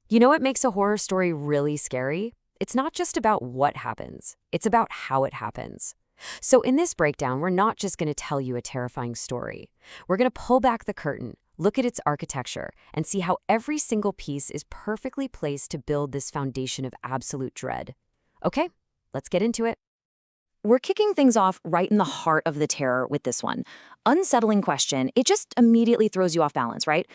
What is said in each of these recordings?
You know what makes a horror story really scary? It's not just about what happens, it's about how it happens. So, in this breakdown, we're not just going to tell you a terrifying story. We're going to pull back the curtain, look at its architecture, and see how every single piece is perfectly placed to build this foundation of absolute dread. Okay, let's get into it. We're kicking things off right in the heart of the terror with this one. Unsettling question. It just immediately throws you off balance, right?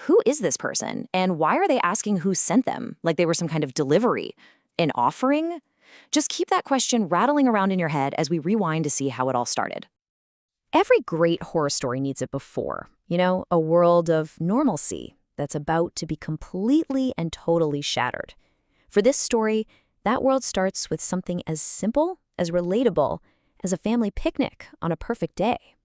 Who is this person? And why are they asking who sent them? Like they were some kind of delivery? An offering? Just keep that question rattling around in your head as we rewind to see how it all started. Every great horror story needs it before. A world of normalcy that's about to be completely and totally shattered. For this story, that world starts with something as simple, as relatable, as a family picnic on a perfect day.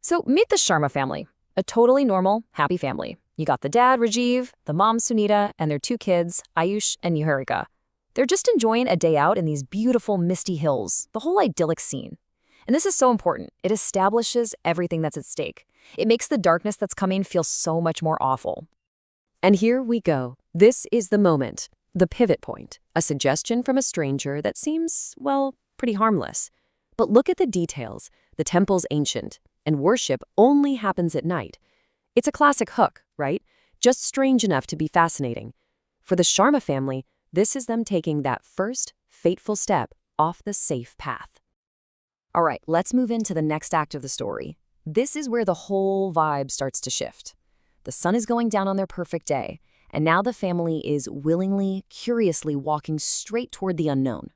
So meet the Sharma family, a totally normal, happy family. You got the dad, Rajiv, the mom, Sunita, and their two kids, Ayush and Niharika. They're just enjoying a day out in these beautiful misty hills, the whole idyllic scene. And this is so important. It establishes everything that's at stake. It makes the darkness that's coming feel so much more awful. And here we go. This is the moment, the pivot point, a suggestion from a stranger that seems, well, pretty harmless. But look at the details. The temple's ancient, and worship only happens at night. It's a classic hook, right? Just strange enough to be fascinating. For the Sharma family, this is them taking that first fateful step off the safe path. All right, let's move into the next act of the story. This is where the whole vibe starts to shift. The sun is going down on their perfect day, and now the family is willingly, curiously walking straight toward the unknown.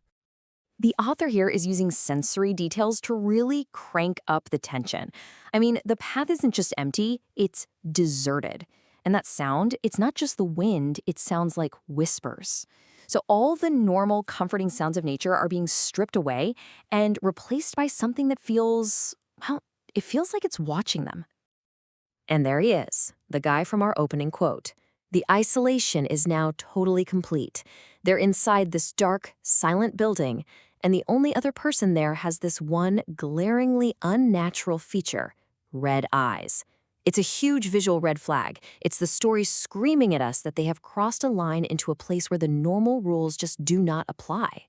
The author here is using sensory details to really crank up the tension. I mean, the path isn't just empty, it's deserted. And that sound, it's not just the wind, it sounds like whispers. So all the normal, comforting sounds of nature are being stripped away and replaced by something that feels, well, it feels like it's watching them. And there he is, the guy from our opening quote. The isolation is now totally complete. They're inside this dark, silent building, and the only other person there has this one glaringly unnatural feature: red eyes. It's a huge visual red flag. It's the story screaming at us that they have crossed a line into a place where the normal rules just do not apply.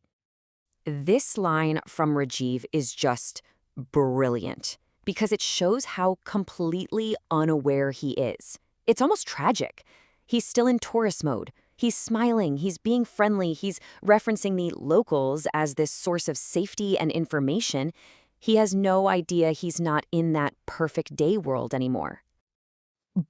This line from Rajiv is just brilliant because it shows how completely unaware he is. It's almost tragic. He's still in tourist mode. He's smiling, he's being friendly, he's referencing the locals as this source of safety and information. He has no idea he's not in that perfect day world anymore.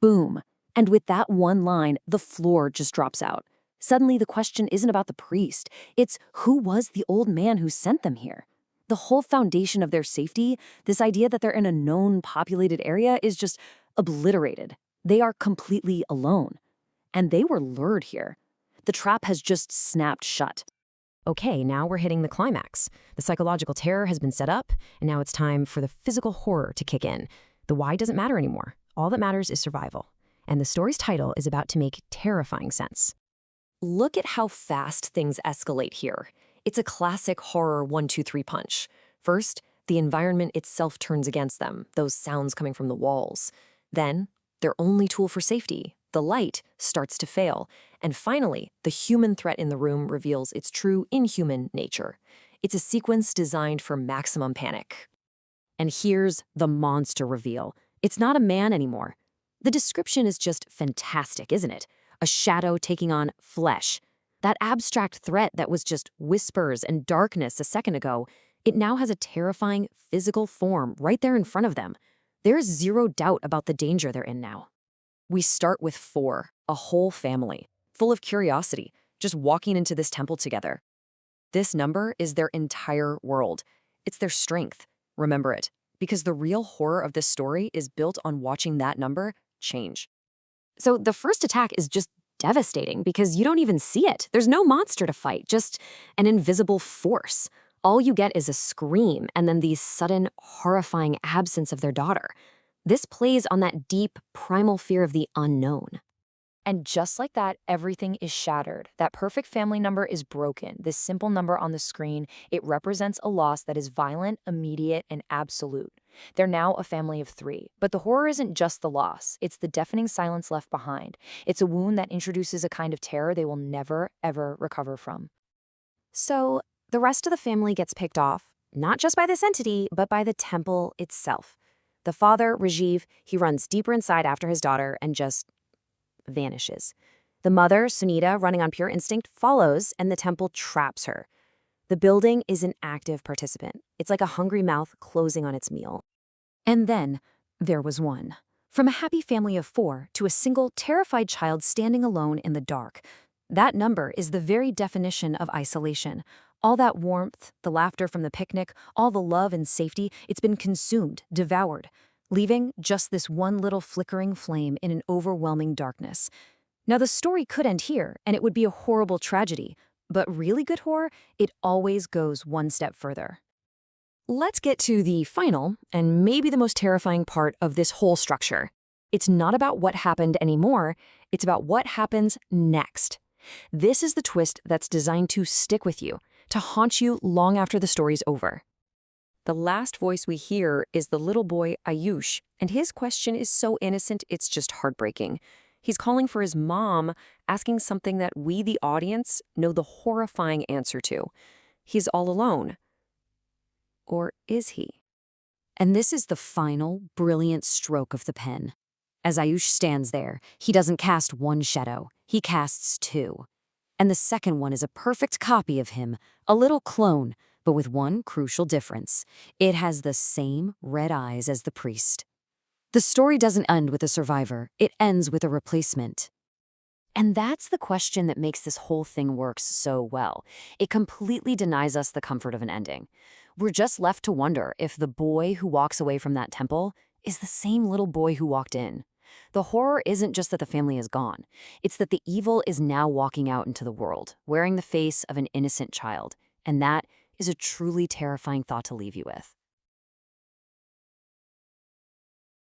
Boom. And with that one line, the floor just drops out. Suddenly, the question isn't about the priest. It's who was the old man who sent them here? The whole foundation of their safety, this idea that they're in a known populated area, is just obliterated. They are completely alone. And they were lured here. The trap has just snapped shut. Okay, now we're hitting the climax. The psychological terror has been set up, and now it's time for the physical horror to kick in. The why doesn't matter anymore. All that matters is survival. And the story's title is about to make terrifying sense. Look at how fast things escalate here. It's a classic horror 1-2-3 punch. First, the environment itself turns against them, those sounds coming from the walls. Then, their only tool for safety, the light, starts to fail. And finally, the human threat in the room reveals its true inhuman nature. It's a sequence designed for maximum panic. And here's the monster reveal. It's not a man anymore. The description is just fantastic, isn't it? A shadow taking on flesh. That abstract threat that was just whispers and darkness a second ago, it now has a terrifying physical form right there in front of them. There is zero doubt about the danger they're in now. We start with 4, a whole family, full of curiosity, just walking into this temple together. This number is their entire world. It's their strength. Remember it, because the real horror of this story is built on watching that number change. So the first attack is just devastating because you don't even see it. There's no monster to fight, just an invisible force. All you get is a scream and then the sudden, horrifying absence of their daughter. This plays on that deep, primal fear of the unknown. And just like that, everything is shattered. That perfect family number is broken. This simple number on the screen, it represents a loss that is violent, immediate, and absolute. They're now a family of 3. But the horror isn't just the loss. It's the deafening silence left behind. It's a wound that introduces a kind of terror they will never, ever recover from. So, the rest of the family gets picked off, not just by this entity, but by the temple itself. The father, Rajiv, he runs deeper inside after his daughter and just vanishes. The mother, Sunita, running on pure instinct, follows, and the temple traps her. The building is an active participant. It's like a hungry mouth closing on its meal. And then there was one. From a happy family of 4 to a single terrified child standing alone in the dark. That number is the very definition of isolation. All that warmth, the laughter from the picnic, all the love and safety, it's been consumed, devoured, leaving just this one little flickering flame in an overwhelming darkness. Now, the story could end here, and it would be a horrible tragedy. But really good horror, it always goes one step further. Let's get to the final, and maybe the most terrifying part of this whole structure. It's not about what happened anymore, it's about what happens next. This is the twist that's designed to stick with you, to haunt you long after the story's over. The last voice we hear is the little boy Ayush, and his question is so innocent it's just heartbreaking. He's calling for his mom, asking something that we, the audience, know the horrifying answer to. He's all alone. Or is he? And this is the final, brilliant stroke of the pen. As Ayush stands there, he doesn't cast one shadow, he casts 2. And the second one is a perfect copy of him, a little clone, but with one crucial difference. It has the same red eyes as the priest. The story doesn't end with a survivor, it ends with a replacement. And that's the question that makes this whole thing work so well. It completely denies us the comfort of an ending. We're just left to wonder if the boy who walks away from that temple is the same little boy who walked in. The horror isn't just that the family is gone. It's that the evil is now walking out into the world, wearing the face of an innocent child. And that is a truly terrifying thought to leave you with.